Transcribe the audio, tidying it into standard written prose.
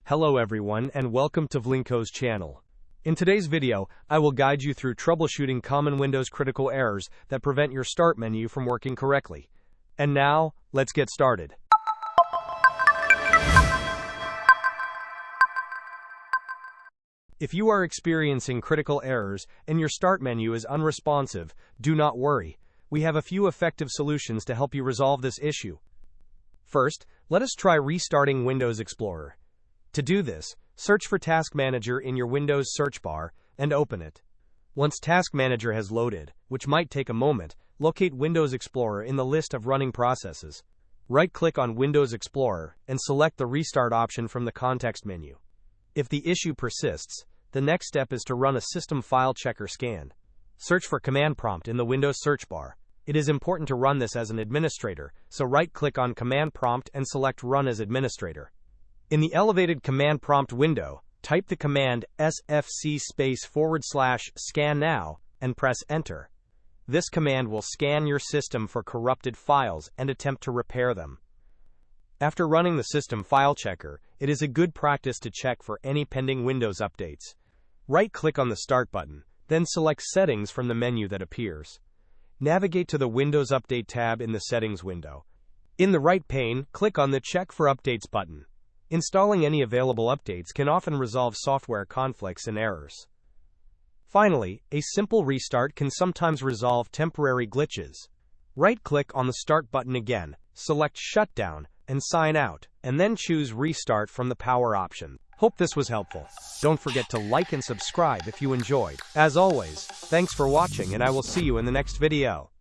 Hello everyone and welcome to Vlinko's channel. In today's video, I will guide you through troubleshooting common Windows critical errors that prevent your start menu from working correctly. And now, let's get started. If you are experiencing critical errors and your start menu is unresponsive, do not worry. We have a few effective solutions to help you resolve this issue. First, let us try restarting Windows Explorer. To do this, search for Task Manager in your Windows search bar and open it. Once Task Manager has loaded, which might take a moment, locate Windows Explorer in the list of running processes. Right-click on Windows Explorer and select the Restart option from the context menu. If the issue persists, the next step is to run a System File Checker scan. Search for Command Prompt in the Windows search bar. It is important to run this as an administrator, so right-click on Command Prompt and select Run as Administrator. In the elevated Command Prompt window, type the command sfc:/scannow and press Enter. This command will scan your system for corrupted files and attempt to repair them. After running the System File Checker, it is a good practice to check for any pending Windows updates. Right-click on the Start button, then select Settings from the menu that appears. Navigate to the Windows Update tab in the Settings window. In the right pane, click on the Check for Updates button. Installing any available updates can often resolve software conflicts and errors. Finally, a simple restart can sometimes resolve temporary glitches. Right-click on the Start button again, select Shutdown, and Sign Out, and then choose Restart from the Power option. Hope this was helpful. Don't forget to like and subscribe if you enjoyed. As always, thanks for watching and I will see you in the next video.